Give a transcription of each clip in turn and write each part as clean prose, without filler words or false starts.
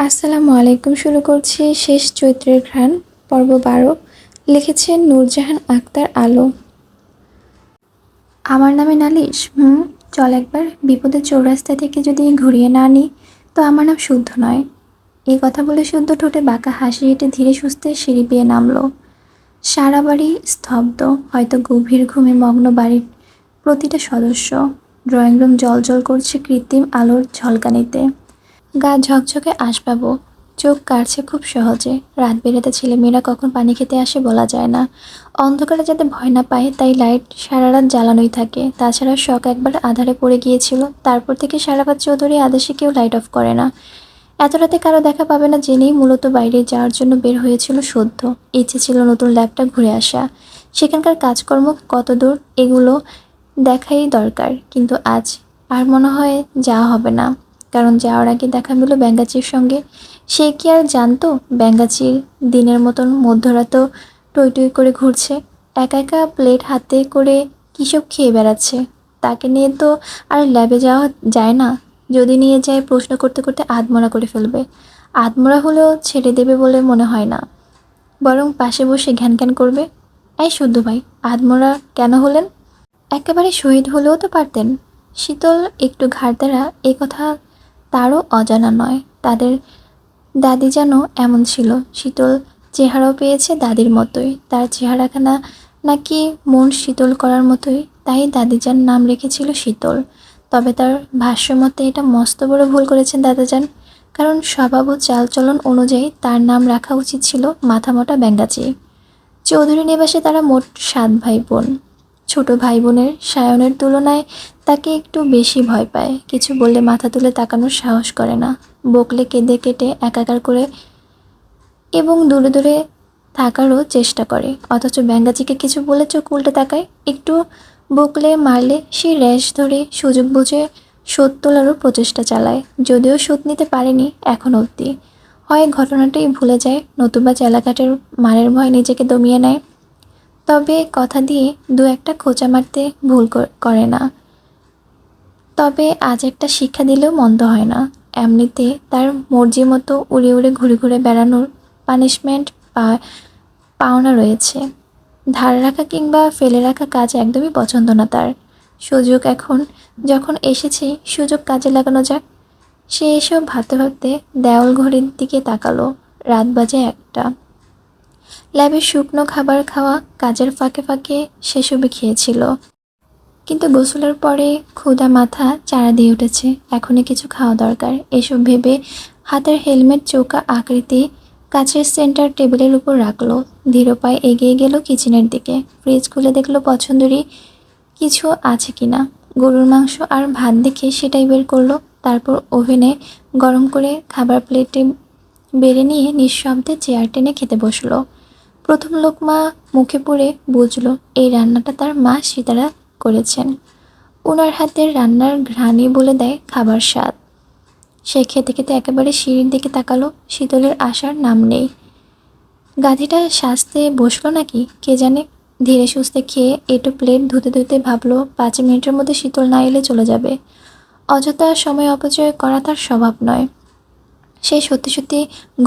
আসসালামু আলাইকুম। শুরু করছি শেষ চৈত্রের ঘ্রাণ, পর্ব ১২। লিখেছেন নূরজাহান আক্তার আলো। আমার নামে নালিশ? চল একবার বিপদের চৌরাস্তা থেকে যদি ঘুরিয়ে না আনি, তো আমার নাম শুদ্ধ নয়। এই কথা বলে শুদ্ধ ঠোঁটে বাঁকা হাসি হেঁটে ধীরে সুস্থে সিঁড়ি বেয়ে নামলো। সারা বাড়ি স্তব্ধ, হয়তো গভীর ঘুমে মগ্ন বাড়ির প্রতিটা সদস্য। ড্রয়িং রুম জ্বলজ্বল করছে কৃত্রিম আলোর ঝলকানিতে। গা ঝকঝকে আসবাবও, চোখ কাটছে খুব সহজে। রাত বেরাতে ছেলেমেয়েরা কখন পানি খেতে আসে বলা যায় না। অন্ধকারে যাতে ভয় না পায় তাই লাইট সারা রাত জ্বালানোই থাকে। তাছাড়া শখ একবার আঁধারে পড়ে গিয়েছিল, তারপর থেকে সারাবাত চৌধুরী আদেশে কেউ লাইট অফ করে না। এত রাতে কারো দেখা পাবে না জেনেই মূলত বাইরে যাওয়ার জন্য বের হয়েছিল সদ্য। ইচ্ছে ছিল নতুন ল্যাবটা ঘুরে আসা, সেখানকার কাজকর্ম কত দূর এগুলো দেখাই দরকার। কিন্তু আজ আর মনে হয় যাওয়া হবে না, কারণ যাওয়ার আগে দেখা মিলল ব্যাঙ্গাচির সঙ্গে। সে কি আর জানতো ব্যাঙ্গাচির দিনের মতন মধ্যরাতেও টই টই করে ঘুরছে, একা একা প্লেট হাতে করে কিসব খেয়ে বেড়াচ্ছে। তাকে নিয়ে তো আর ল্যাবে যাওয়া যায় না। যদি নিয়ে যায় প্রশ্ন করতে করতে আধমরা করে ফেলবে। আধমরা হলেও ছেড়ে দেবে বলে মনে হয় না, বরং পাশে বসে ঘ্যান ঘ্যান করবে। এই শুদ্ধ ভাই, আধমরা কেন হলেন? একেবারে শহীদ হলেও তো পারতেন। শীতল একটু ঘাড় দ্বারা এ কথা তারও অজানা নয়। তাদের দাদি যেন এমন ছিল। শীতল চেহারাও পেয়েছে দাদির মতোই। তার চেহারাখানা নাকি মন শীতল করার মতোই, তাই দাদিজান নাম রেখেছিল শীতল। তবে তার ভাষ্যমতে এটা মস্ত বড় ভুল করেছেন দাদাজান, কারণ স্বভাব ও চালচলন অনুযায়ী তার নাম রাখা উচিত ছিল মাথামোটা ব্যাঙ্গাচি। চৌধুরী নিবাসে তারা মোট ৭ ভাই বোন। ছোট ভাই বোনের সায়নের তুলনায় তাকে একটু বেশি ভয় পায়। কিছু বললে মাথা তুলে তাকানোর সাহস করে না। বকলে কেঁদে কেটে একাকার করে এবং দূরে দূরে থাকারও চেষ্টা করে। অথচ ব্যাঙ্গাচিকে কিছু বলে চোখ উল্টে তাকায়। একটু বকলে মারলে সেই র্যাশ ধরে সুযোগ বুঝে শোধ তোলারও প্রচেষ্টা চালায়, যদিও শোধ নিতে পারেনি এখন অবধি। হয় ঘটনাটাই ভুলে যায়, নতুবা চেলাকাটের মারের ভয় নিজেকে দমিয়ে নেয়। তবে কথা দিয়ে দু একটা খোঁচা মারতে ভুল করে না। তবে আজ একটা শিক্ষা দিলেও মন্দ হয় না। এমনিতে তার মর্জি মতো উড়ে উড়ে ঘুরে ঘুরে বেড়ানোর পানিশমেন্ট পাওনা রয়েছে। ধার রাখা কিংবা ফেলে রাখা কাজ একদমই পছন্দ না তার। সুযোগ এখন যখন এসেছে, সুযোগ কাজে লাগানো যাক। সে এসব ভাবতে ভাবতে দেওয়াল ঘড়ির দিকে তাকালো। রাত বাজে ১টা। ল্যাবে শুকনো খাবার খাওয়া কাজের ফাঁকে ফাঁকে সেসবই খেয়েছিল, কিন্তু গোসলের পরে ক্ষুধা মাথা চাড়া দিয়ে উঠেছে। এখনই কিছু খাওয়া দরকার। এসব ভেবে হাতের হেলমেট চৌকা আকৃতি কাছের সেন্টার টেবিলের উপর রাখলো। ধীর পায়ে এগিয়ে গেল কিচেনের দিকে। ফ্রিজ খুলে দেখলো পছন্দেরই কিছু আছে কিনা। গরুর মাংস আর ভাত দেখে সেটাই বের করলো। তারপর ওভেনে গরম করে খাবার প্লেটে বেড়ে নিয়ে নিঃশব্দে চেয়ার টেনে খেতে বসলো। প্রথম লোকমা মুখে পড়ে বুঝলো এই রান্নাটা তার মা সীতারা করেছেন। ওনার হাতের রান্নার ঘ্রাণই বলে দেয় খাবার স্বাদ। সে খেতে খেতে একেবারে সিঁড়ির দিকে তাকালো। শীতলের আসার নাম নেই। গাধিটা সাজতে বসলো নাকি কে জানে। ধীরে সুস্থে খেয়ে এটো প্লেট ধুতে ধুতে ভাবলো ৫ মিনিটের মধ্যে শীতল না এলে চলে যাবে। অযথা সময় অপচয় করা তার স্বভাব নয়। সে সত্যি সত্যি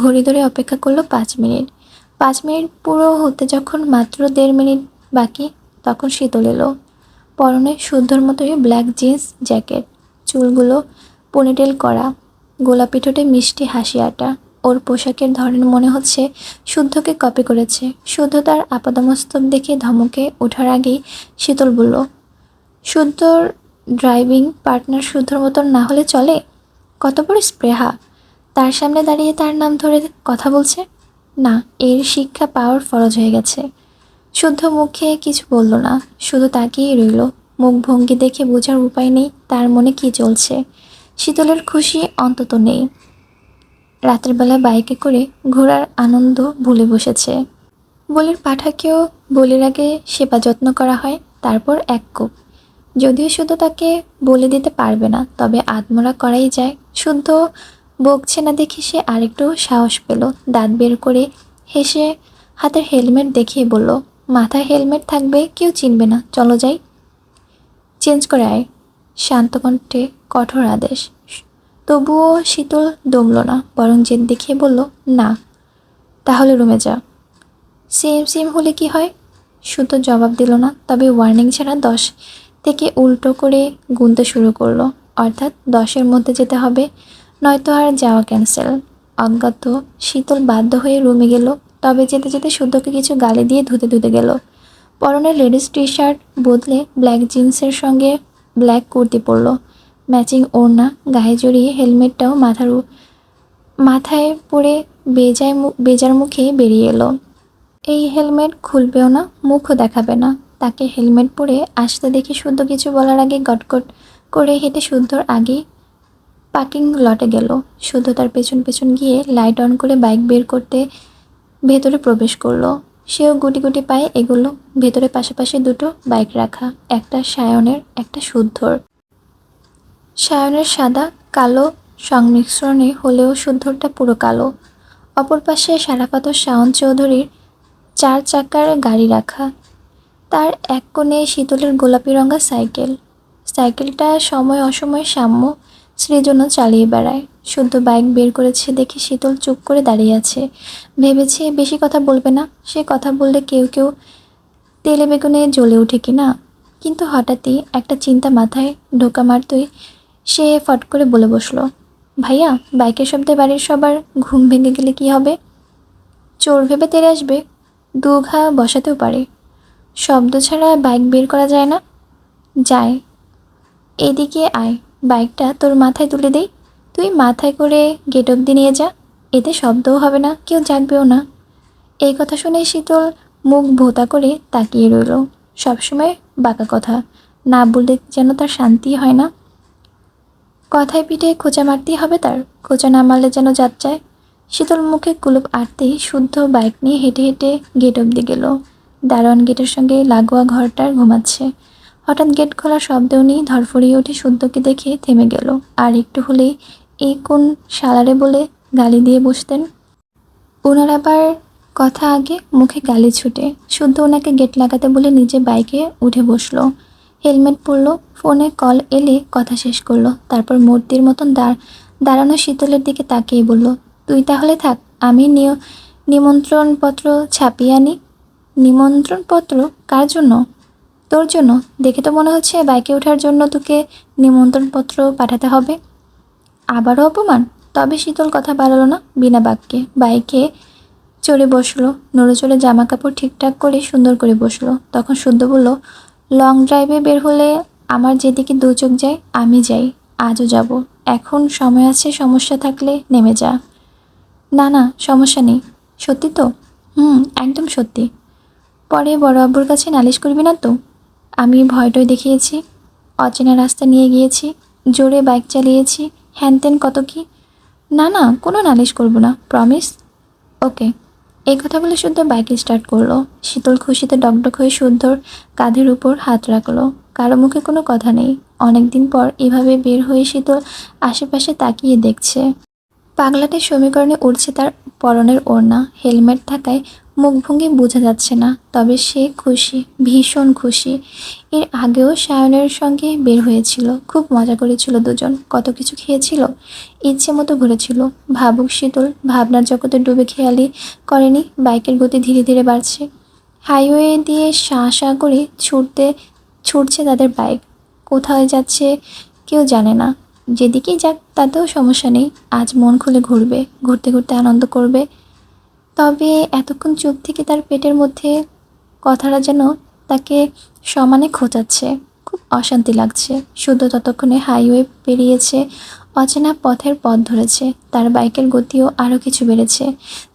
ঘড়ি ধরে অপেক্ষা করলো ৫ মিনিট। ৫ মিনিট পুরো হতে যখন মাত্র ১.৫ মিনিট বাকি, তখন শীতল এলো। পরনে শুদ্ধর মতোই ব্ল্যাক জিন্স জ্যাকেট, চুলগুলো পনিটেল করা, গোলাপি ঠোঁটে মিষ্টি হাসি আঁটা। ওর পোশাকের ধরন মনে হচ্ছে শুদ্ধকে কপি করেছে। শুদ্ধ তার আপাদমস্তক দেখে ধমকে ওঠার আগেই শীতল বলল, শুদ্ধর ড্রাইভিং পার্টনার শুদ্ধর মতন না হলে চলে? কত বড় স্পৃহা! তার সামনে দাঁড়িয়ে তার নাম ধরে কথা বলছে। না, এর শিক্ষা পাওয়ার ফরজ হয়ে গেছে। শুদ্ধ মুখে কিছু বলল না, শুধু তাকিয়েই রইল। মুখভঙ্গি দেখে বোঝার উপায় নেই তার মনে কি চলছে। শীতলের খুশি অন্তত নেই। রাতের বেলা বাইকে করে ঘোরার আনন্দ ভুলে বসেছে। বলির পাঁঠাকেও বলির আগে সেবা যত্ন করা হয়, তারপর এক কোপ। যদিও শুদ্ধ তাকে বলে দিতে পারবে না, তবে আধমরা করাই যায়। শুদ্ধ বকছে না দেখে সে আরেকটু সাহস পেল। দাঁত বের করে হেসে হাতের হেলমেট দেখিয়ে বলল, মাথায় হেলমেট থাকবে কেউ চিনবে না, চলো যাই। চেঞ্জ করে আয়। শান্ত কণ্ঠে কঠোর আদেশ। তবুও শীতল দমল না, বরং জেদ দেখিয়ে বলল, না। তাহলে রুমে যা। সেম সেম হলে কি হয়? শুদ্ধ জবাব দিল না, তবে ওয়ার্নিং ছাড়া 10 থেকে উল্টো করে গুনতে শুরু করলো। অর্থাৎ 10-এর মধ্যে যেতে হবে, নয়তো আর যাওয়া ক্যান্সেল। অজ্ঞাত শীতল বাধ্য হয়ে রুমে গেল। তবে যেতে যেতে শুদ্ধকে কিছু গালি দিয়ে ধুতে ধুতে গেল। পরনে লেডিস টি শার্ট বদলে ব্ল্যাক জিন্সের সঙ্গে ব্ল্যাক কুর্তি পরল। ম্যাচিং ওড়না গায়ে জড়িয়ে হেলমেটটাও মাথায় পরে বেজার মুখে বেরিয়ে এলো। এই হেলমেট খুলবেও না, মুখও দেখাবে না। তাকে হেলমেট পরে আসতে দেখে শুদ্ধ কিছু বলার আগে গটগট করে হেঁটে শুদ্ধর আগেই পার্কিং লটে গেল। শুদ্ধ তার পেছন পেছন গিয়ে লাইট অন করে বাইক বের করতে ভেতরে প্রবেশ করলো। সেও গুটি গুটি পায়ে এগোলো। ভেতরে পাশাপাশি দুটো বাইক রাখা, একটা সায়নের, একটা শুদ্ধর। সায়নের সাদা কালো সংমিশ্রণে হলেও শুদ্ধরটা পুরো কালো। অপর পাশে সারাপাত শাওন চৌধুরীর 4 চাকার গাড়ি রাখা। তার এক কোণে শীতলের গোলাপি রঙা সাইকেল। সাইকেলটা সময় অসময় সাম্য সৃজনও চালিয়ে বেড়ায়। শুদ্ধ বাইক বের করেছে দেখে শীতল চুপ করে দাঁড়িয়ে আছে। ভেবেছে বেশি কথা বলবে না, সে কথা বললে কেউ কেউ তেলে বেগুনে জ্বলে ওঠে কি না। কিন্তু হঠাৎই একটা চিন্তা মাথায় ঢোকা মারতই সে ফট করে বলে বসলো, ভাইয়া, বাইকের শব্দে বাড়ির সবার ঘুম ভেঙে গেলে কি হবে? চোর ভেবে তেড়ে আসবে, দুঘা বসাতেও পারে। শব্দ ছাড়া বাইক বের করা যায় না? যায়। এদিকে আয়, বাইকটা তোর মাথায় তুলে দেই, তুই মাথায় করে গেট অব্দি নিয়ে যা। এতে শব্দও হবে না, কেউ জাগবেও না। এই কথা শুনে শীতল মুখ ভোঁতা করে তাকিয়ে রইল। সবসময় বাঁকা কথা না বললে যেন তার শান্তি হয় না। কথায় পিঠে খোঁচা মারতেই হবে তার, খোঁচা না মারলে যেন জাত চায়। শীতল মুখে কুলুপ আঁটতেই শুদ্ধ বাইক নিয়ে হেঁটে হেঁটে গেট অব্দি গেল। দারোয়ান গেটের সঙ্গে লাগোয়া ঘরটার ঘুমাচ্ছে। হঠাৎ গেট খোলার শব্দও নেই, ধরফড়িয়ে উঠে শুদ্ধকে দেখে থেমে গেল। আর একটু হলেই এই কোন শালারে বলে গালি দিয়ে বসতেন। ওনার আবার কথা আগে, মুখে গালি ছুটে। শুদ্ধ ওনাকে গেট লাগাতে বলে নিজে বাইকে উঠে বসলো। হেলমেট পরলো, ফোনে কল এলে কথা শেষ করলো। তারপর মূর্তির মতন দাঁড়ানো শীতলের দিকে তাকিয়ে বলল, তুই তাহলে থাক, আমি নিমন্ত্রণপত্র ছাপিয়ে আনি। নিমন্ত্রণপত্র? কার জন্য? তোর জন্য। দেখে তো মনে হচ্ছে বাইকে ওঠার জন্য তোকে নিমন্ত্রণপত্র পাঠাতে হবে। আবারও অপমান? তবে শীতল কথা বাড়ালো না, বিনা বাক্যে বাইকে চড়ে বসলো। নড়ে চড়ে জামা কাপড় ঠিকঠাক করে সুন্দর করে বসলো। তখন শুদ্ধ বলল, লং ড্রাইভে বের হলে আমার যেদিকে দু চোখ যায় আমি যাই, আজও যাব। এখন সময় আছে, সমস্যা থাকলে নেমে যা। না না, সমস্যা নেই। সত্যি তো? একদম সত্যি। পরে বড় আব্বুর কাছে নালিশ করবি না তো? আমি ভয়টয় দেখিয়েছি, অচেনা রাস্তা নিয়ে গিয়েছি, জোরে বাইক চালিয়েছি, হ্যান কত কি। না না, কোনো নালিশ করব না, প্রমিস। ওকে। এই কথা বলে শুদ্ধ বাইক স্টার্ট করলো। শীতল খুশিতে ডকডক হয়ে শুদ্ধর কাঁধের উপর হাত রাখলো। কারো মুখে কোনো কথা নেই। অনেকদিন পর এভাবে বের হয়ে শীতল আশেপাশে তাকিয়ে দেখছে। পাগলাটে সমীকরণে উঠছে তার পরনের ওড়না। হেলমেট থাকায় মুখভঙ্গি বোঝা যাচ্ছে না, তবে সে খুশি, ভীষণ খুশি। এর আগেও সায়নের সঙ্গে বের হয়েছিল, খুব মজা করেছিল দুজন, কত কিছু খেয়েছিল, ইচ্ছে মতো ঘুরেছিল। ভাবুক শীতল, ভাবনার জগতে ডুবে খেয়ালি করেনি বাইকের গতি ধীরে ধীরে বাড়ছে। হাইওয়ে দিয়ে শাঁ করে ছুটছে তাদের বাইক। কোথায় যাচ্ছে কেউ জানে না। যেদিকেই যাক তাতেও সমস্যা নেই, আজ মন খুলে ঘুরবে, ঘুরতে ঘুরতে আনন্দ করবে। তবে এতক্ষণ চুপ থেকে তার পেটের মধ্যে কথাটা যেন তাকে সমানে খোঁচাচ্ছে। খুব অশান্তি লাগছে। শুদ্ধ ততক্ষণে হাইওয়ে পেরিয়েছে, অচেনা পথের পথ ধরেছে। তার বাইকের গতিও আরও কিছু বেড়েছে,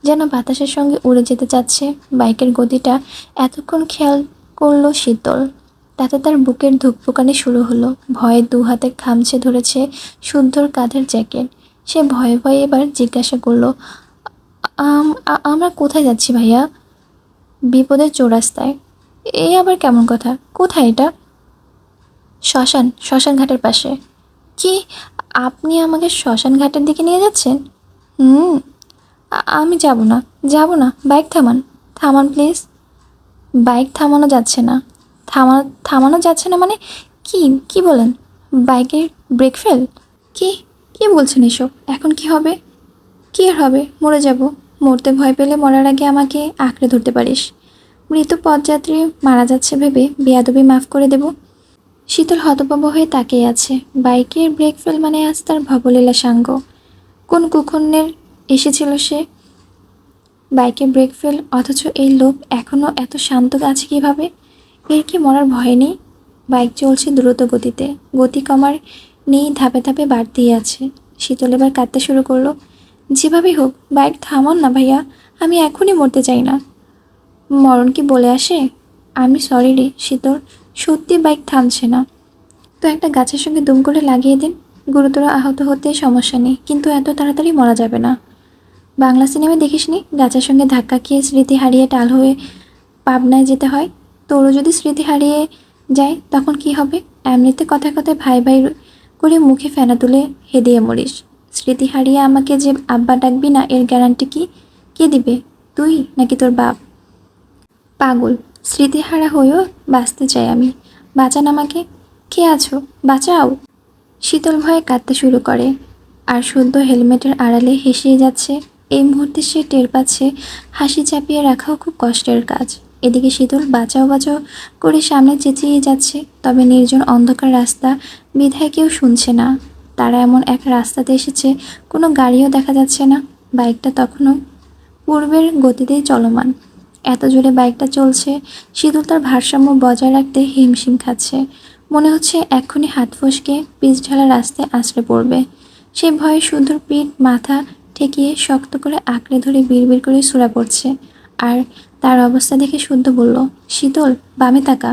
যেন বাতাসের সঙ্গে উড়ে যেতে চাচ্ছে। বাইকের গতিটা এতক্ষণ খেয়াল করলো শীতল। তাতে তার বুকের ধুকপুকানি শুরু হলো। ভয়ে 2 হাতে খামচে ধরেছে শুদ্ধর কাঁধের জ্যাকেট। সে ভয়ে ভয়ে এবার জিজ্ঞাসা করলো, আমরা কোথায় যাচ্ছি ভাইয়া? বিপদের চৌরাস্তায়। এই আবার কেমন কথা? কোথায় এটা? শ্মশান ঘাটের পাশে। কি, আপনি আমাকে শ্মশান ঘাটের দিকে নিয়ে যাচ্ছেন? আমি যাব না, বাইক থামান প্লিজ। বাইক থামানো যাচ্ছে না। থামানো যাচ্ছে না মানে? কি কি বলেন? বাইকের ব্রেক ফেল? কি কি বলছেন এসব? এখন কি হবে? কি আর হবে? মরে যাব। মরতে ভয় পেলে মরার আগে আমাকে আঁকড়ে ধরতে পারিস। মৃত পথযাত্রী মারা যাচ্ছে ভেবে বেয়াদবি মাফ করে দেব? শীতল হতভম্ব হয়ে তাকিয়ে আছে। বাইকের ব্রেক ফেল মানে আজ তার ভবলীলা সাঙ্গ। কোন কুক্ষণের এসেছিল সে? বাইকে ব্রেক ফেল, অথচ এই লোক এখনও এত শান্ত আছে কিভাবে? এর কি মরার ভয় নেই? বাইক চলছে দ্রুত গতিতে, গতি কমার নেই, ধাপে ধাপে বাড়তেই আছে। শীতল এবার কাঁদতে শুরু করলো। যেভাবেই হোক বাইক থামান না ভাইয়া, আমি এখনই মরতে চাই না। মরণ কি বলে আসে? আমি সরি রে শীতল, সত্যি বাইক থামছে না। তো একটা গাছের সঙ্গে দুম করে লাগিয়ে দিন। গুরুতর আহত হতে সমস্যা নেই, কিন্তু এত তাড়াতাড়ি মরা যাবে না। বাংলা সিনেমা দেখিসনি? গাছের সঙ্গে ধাক্কা খেয়ে স্মৃতি হারিয়ে টাল হয়ে পাবনায় যেতে হয়। তোরও যদি স্মৃতি হারিয়ে যায় তখন কি হবে? এমনিতে কথায় কথায় ভাই ভাই করে মুখে ফেনা তুলে হেদিয়ে মরিস। স্মৃতি হারিয়ে আমাকে যে আব্বা ডাকবি না, এর গ্যারান্টি কি কে দিবে? তুই নাকি তোর বাপ? পাগল, স্মৃতিহারা হয়েও বাঁচতে চাই আমি। বাঁচান আমাকে। কে আছো? বাঁচাও। শীতল ভয়ে কাঁদতে শুরু করে, আর সদ্য হেলমেটের আড়ালে হেসে যাচ্ছে। এই মুহূর্তে সে টের পাচ্ছে হাসি চাপিয়ে রাখাও খুব কষ্টের কাজ। এদিকে শীতল বাঁচাও বাঁচাও করে সামনে চেঁচিয়ে যাচ্ছে, তবে নির্জন অন্ধকার রাস্তা বিধায় কেউ শুনছে না। তারা এমন এক রাস্তাতে এসেছে, কোনো গাড়িও দেখা যাচ্ছে না। বাইকটা তখনও পূর্বের গতিতেই চলমান। এত জোরে বাইকটা চলছে, শীতল তার ভারসাম্য বজায় রাখতে হিমশিম খাচ্ছে। মনে হচ্ছে এক্ষুনি হাত ফসকে পিচ ঢালা রাস্তায় আছড়ে পড়বে। সে ভয়ে শুদ্ধর পিঠ মাথা ঠেকিয়ে শক্ত করে আঁকড়ে ধরে বিড়বিড় করে সুরা পড়ছে। আর তার অবস্থা দেখে শুদ্ধ বলল, শীতল বামে তাকা।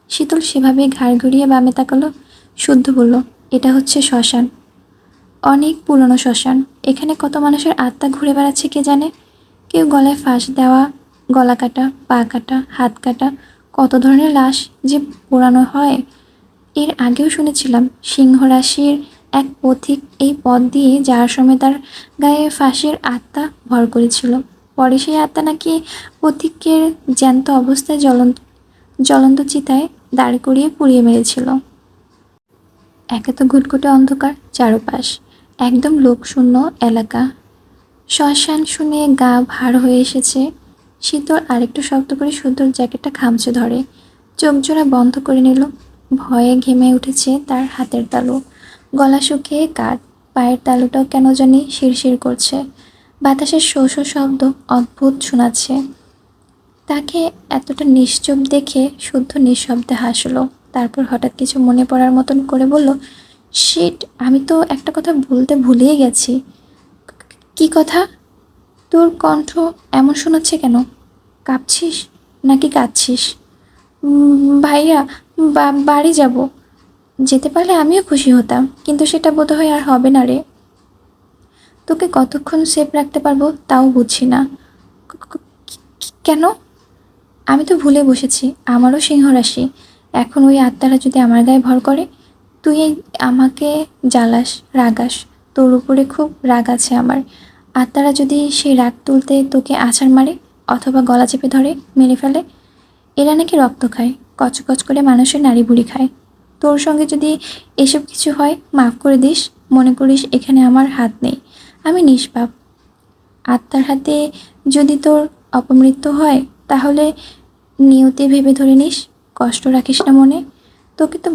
শীতল সেভাবেই ঘাড় ঘুরিয়ে বামে তাকালো। শুদ্ধ বলল, এটা হচ্ছে শ্মশান। অনেক পুরনো শ্মশান। এখানে কত মানুষের আত্মা ঘুরে বেড়াচ্ছে কে জানে। কেউ গলায় ফাঁস দেওয়া, গলা কাটা, পা কাটা, হাত কাটা, কত ধরনের লাশ যে পোড়ানো হয়। এর আগেও শুনেছিলাম সিংহরাশির এক পথিক এই পথ দিয়ে যাওয়ার সময় তার গায়ে ফাঁসির আত্মা ভর করেছিল। পরে সেই আত্মা নাকি পথিকের জ্যান্ত অবস্থায় জ্বলন্ত চিতায় দাঁড় করিয়ে পুড়িয়ে মেরেছিল। একে তো ঘুটঘুটে অন্ধকার চারপাশ, একদম লোকশূন্য এলাকা। শ্মশান শুনে গা ভার হয়ে এসেছে। শীতল আরেকটু শক্ত করে শুদ্ধর জ্যাকেটটা খামচে ধরে, চোখ জোড়া বন্ধ করে নিল। ভয়ে ঘেমে উঠেছে তার হাতের তালু, গলা শুকিয়ে কাঠ, পায়ের তালুটাও কেন জানি শিরশির করছে। বাতাসের শো শো শব্দ অদ্ভুত শোনাচ্ছে। তাকে এতটা নিশ্চুপ দেখে শুদ্ধ নিঃশব্দে হাসলো। তারপর হঠাৎ কিছু মনে পড়ার মতন করে বলল, শিট, আমি তো একটা কথা বলতে ভুলেই গেছি। কি কথা? তোর কণ্ঠ এমন শোনাচ্ছে কেন? কাঁপছিস নাকি কাঁদছিস? ভাইয়া, বাড়ি যাব। যেতে পারলে আমিও খুশি হতাম, কিন্তু সেটা বোধহয় আর হবে না রে। তোকে কতক্ষণ সেফ রাখতে পারবো তাও বুঝছি না। কেন? আমি তো ভুলে বসেছি আমারও সিংহরাশি। এখন ওই আত্মারা যদি আমার গায়ে ভর করে, তুই আমাকে জ্বালাস, রাগাস। তোর উপরে খুব রাগ আছে আমার। আত্মারা যদি সেই রাগ তুলতে তোকে আছাড় মারে, অথবা গলা চেপে ধরে মেরে ফেলে। এরা নাকি রক্ত খায়, কচকচ করে মানুষের নাড়ি ভুড়ি খায়। তোর সঙ্গে যদি এসব কিছু হয় মাফ করে দিস। মনে করিস এখানে আমার হাত নেই, আমি নিষ্পাপ। আত্মার হাতে যদি তোর অপমৃত্যু হয়, তাহলে নিয়তি ভেবে ধরে নিস, কষ্ট রাখিস না মনে। তোকে তো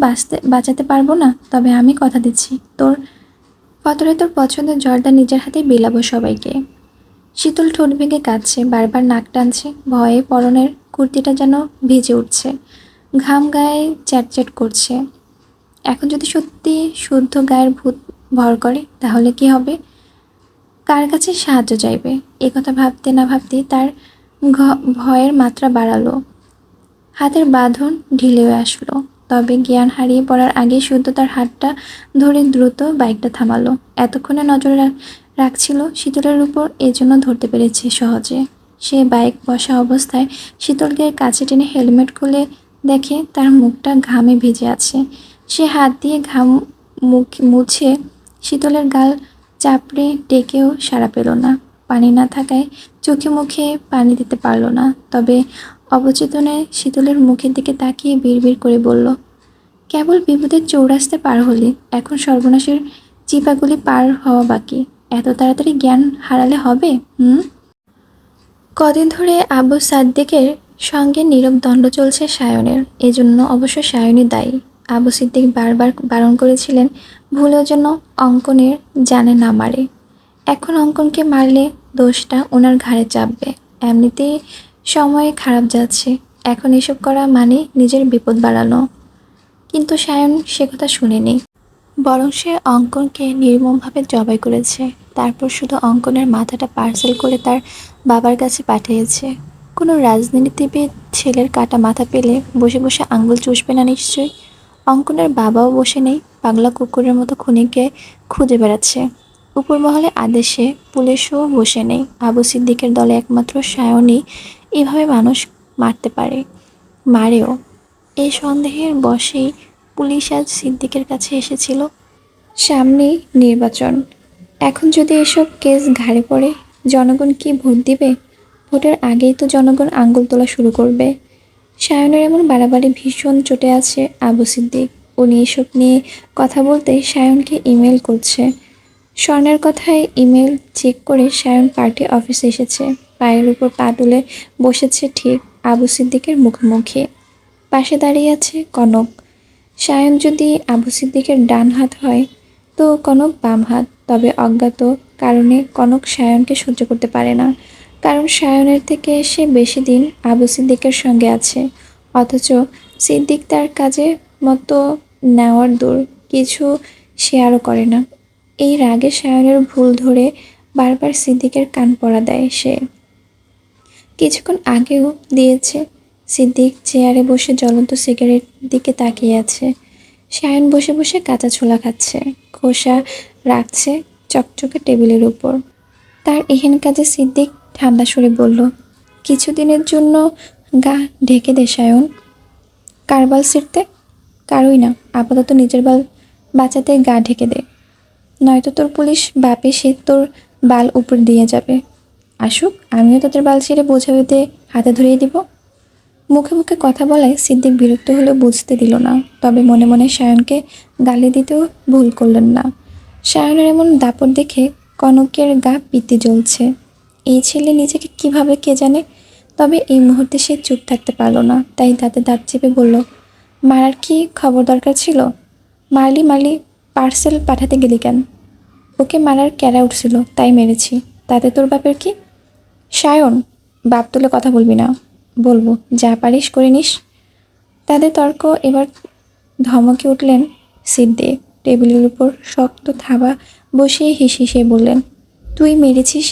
বাঁচাতে পারবো না, তবে আমি কথা দিচ্ছি তোর পছন্দের জর্দা নিজের হাতে বিলাবো সবাইকে। শীতল ঠোঁট ভেঙে কাঁদছে, বারবার নাক টানছে, ভয়ে পরনের কুর্তিটা যেন ভিজে উঠছে, ঘাম গায়ে চ্যাটচ্যাট করছে। এখন যদি সত্যি শুদ্ধ গায়ের ভূত ভর করে, তাহলে কি হবে? কার কাছে সাহায্য চাইবে? কথা ভাবতে না ভাবতে তার ভয়ের মাত্রা বাড়ালো। হাতের বাঁধন ঢিলে হয়ে আসলো। তবে জ্ঞান হারিয়ে পড়ার আগে শুদ্ধ তার হাতটা ধরে দ্রুত বাইকটা থামালো। এতক্ষণে নজর রাখছিল শীতলের উপর, এজন্য ধরতে পেরেছে সহজে। সে বাইক বসা অবস্থায় শীতলকে কাছে টেনে হেলমেট খুলে দেখে তার মুখটা ঘামে ভিজে আছে। সে হাত দিয়ে ঘাম মুছে শীতলের গাল চাপড়ে ডেকেও সাড়া পেল না। পানি না থাকায় চোখে মুখে পানি দিতে পারল না, তবে অবচেতনে শীতলের মুখের দিকে তাকিয়ে বিড়বিড় করে বলল, কেবল বিপদের চৌরাস্তা পার হলি, এখন সর্বনাশের চিপাগুলি পার হওয়া বাকি। এত তাড়াতাড়ি জ্ঞান হারালে হবে? কদিন ধরে আবু সাদ্দিকের সঙ্গে নীরব দ্বন্দ্ব চলছে সায়নের। এজন্য অবশ্য সায়নই দায়ী। আবু সিদ্দিক বারবার বারণ করেছিলেন ভুলেও যেন অঙ্কনের জানে না মারে। এখন অঙ্কনকে মারলে দোষটা ওনার ঘাড়ে চাপবে। এমনিতেই সময় খারাপ যাচ্ছে, এখন এসব করা মানে নিজের বিপদ বাড়ানো। কিন্তু সায়ন সে কথা শুনেনি, বরং সে অঙ্কনকে নির্মমভাবে জবাই করেছে। তারপর শুধু অঙ্কনের মাথাটা পার্সেল করে তার বাবার কাছে পাঠিয়েছে। কোনো রাজনীতিবিদ ছেলের কাটা মাথা পেলে বসে বসে আঙ্গুল চুষবে না নিশ্চয়ই। অঙ্কনের বাবাও বসে নেই, পাগলা কুকুরের মতো খুনিকে খুঁজে বেড়াচ্ছে। উপরমহলে আদেশে পুলিশও বসে নেই। আবু সিদ্দিকের দলে একমাত্র সায়নই এভাবে মানুষ মারতে পারে, মারেও। এই সন্দেহের বশেই পুলিশ আজ সিদ্দিকের কাছে এসেছিল। সামনেই নির্বাচন, এখন যদি এসব কেস ঘাড়ে পড়ে জনগণ কি ভোট দিবে? ভোটের আগেই তো জনগণ আঙ্গুল তোলা শুরু করবে। সায়নের এমন বাড়াবাড়ি ভীষণ চটে আছে আবু সিদ্দিক। উনি এসব নিয়ে কথা বলতে সায়নকে ইমেল করছে। স্বর্ণের কথায় ইমেল চেক করে সায়ন পার্টি অফিসে এসেছে। পায়ের উপর পা তুলে বসেছে ঠিক আবু সিদ্দিকের মুখোমুখি। পাশে দাঁড়িয়ে আছে কনক। সায়ন যদি আবু সিদ্দিকের ডান হাত হয় তো কনক বাম হাত। তবে অজ্ঞাত কারণে কনক সায়নকে সহ্য করতে পারে না, কারণ সায়নের থেকে সে বেশি দিন আবু সিদ্দিকের সঙ্গে আছে। অথচ সিদ্দিক তার কাজে মতো নেওয়ার দূর, কিছু শেয়ারও করে না। এই রাগে সায়নের ভুল ধরে বারবার সিদ্দিকের কান পড়া দেয় সে। কিছুক্ষণ আগেও দিয়েছে। সিদ্দিক চেয়ারে বসে জ্বলন্ত সিগারেট দিকে তাকিয়ে আছে। সায়ন বসে বসে কাঁচা ছোলা খাচ্ছে, খোসা রাখছে চকচকে টেবিলের উপর। তার এহেন কাজে সিদ্দিক ঠান্ডা সুরে বলল, কিছুদিনের জন্য গা ঢেকে দে সায়ন। কার বাল ছিঁড়তে? কারোই না, আপাতত নিজের বাল বাঁচাতে গা ঢেকে দে, নয়তো তোর পুলিশ বাপ এসে তোর বাল উপর দিয়ে যাবে। আসুক, আমিও তোদের বাল ছিঁড়ে বোঝা বেঁধে হাতে ধরিয়ে দিব। মুখে মুখে কথা বলায় সিদ্দিক বিরক্ত হলেও বুঝতে দিল না। তবে মনে মনে সায়নকে গালি দিতেও ভুল করলেন না। সায়নের এমন দাপট দেখে কনকের গা পিত্তি জ্বলছে। এই ছেলে নিজেকে কিভাবে কে জানে। তবে এই মুহূর্তে সে চুপ থাকতে পারল না, তাই দাঁতে দাঁত চেপে বলল, মারার কি খবর দরকার ছিল? মারলি মারলি, পার্সেল পাঠাতে গেলি কেন? ওকে মারার ক্যারা উঠছিল তাই মেরেছি, তাতে তোর বাপের কি? সায়ন, বাপ তুলে কথা বলবি না। বলবো, যা পারিস করে নিস। তাদের তর্ক এবার ধমকে উঠলেন সিদ্দিক। টেবিলের উপর শক্ত থাবা বসিয়ে হিসিয়ে বললেন, তুই মেরেছিস,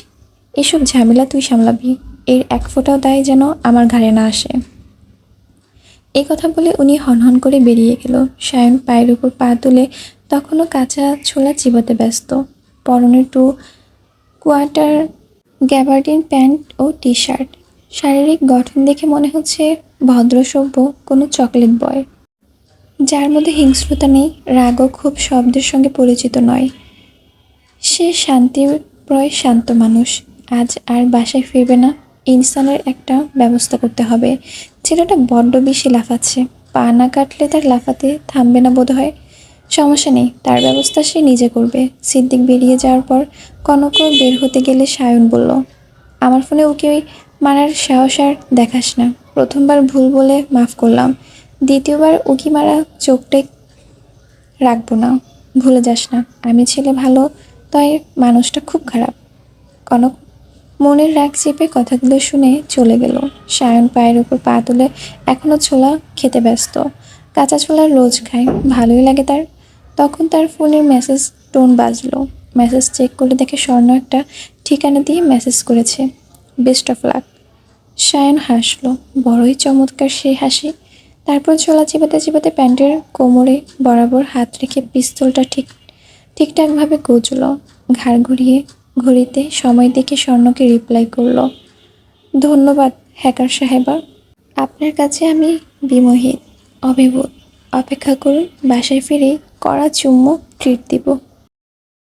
এসব ঝামেলা তুই সামলাবি, এর এক ফোঁটাও দায় যেন আমার ঘাড়ে না আসে। এই কথা বলে উনি হনহন করে বেরিয়ে গেল। সায়ন পায়ের উপর পা তুলে তখনও কাঁচা ছোলা চিবোতে ব্যস্ত। পরনে কোয়ার্টার গ্যাবার্ডিন প্যান্ট ও টি শার্ট। শারীরিক গঠন দেখে মনে হচ্ছে ভদ্রসভ্য কোনো চকলেট বয়, যার মধ্যে হিংস্রতা নেই, রাগও খুব শব্দের সঙ্গে পরিচিত নয়। সে শান্তিপ্রয় শান্ত মানুষ। আজ আর বাসায় ফিরবে না। ইনসানের একটা ব্যবস্থা করতে হবে। ছেলেটা বড্ড বেশি লাফাচ্ছে, পা না কাটলে তার লাফাতে থামবে না বোধ হয়। সমস্যা নেই, তার ব্যবস্থা সে নিজে করবে। সিদ্দিক বেরিয়ে যাওয়ার পর কনকও বের হতে গেলে সায়ন বলল, আমার ফোনে ওকে ওই মারার সাহস আর দেখাস না। প্রথমবার ভুল বলে মাফ করলাম, দ্বিতীয়বার উকি মারা চোখটাই রাখবো না। ভুলে যাস না, আমি ছেলে ভালো, তাই মানুষটা খুব খারাপ। কনক মনের রাগ চেপে কথাগুলো শুনে চলে গেল। সায়ন পায়ের উপর পা তুলে এখনও ছোলা খেতে ব্যস্ত। কাঁচা ছোলা রোজ খায়, ভালোই লাগে তার। তখন তার ফোনের মেসেজ টোন বাজলো। মেসেজ চেক করে দেখে স্বর্ণ একটা ঠিকানা দিয়ে মেসেজ করেছে, বেস্ট অফ লাক। সায়ন হাসলো, বড়ই চমৎকার সেই হাসি। তারপর ছোলা চিবাতে চিবাতে প্যান্টের কোমরে বরাবর হাত রেখে পিস্তলটা ঠিকঠাকভাবে গুজল। ঘাড় ঘুরিয়ে ঘড়িতে সময় দেখে স্বর্ণকে রিপ্লাই করলো, ধন্যবাদ হ্যাকার সাহেবা, আপনার কাছে আমি বিমোহিত, অভিভূত। অপেক্ষা করুন, বাসায় ফিরেই কড়া চুম্বক ট্রিট দিব।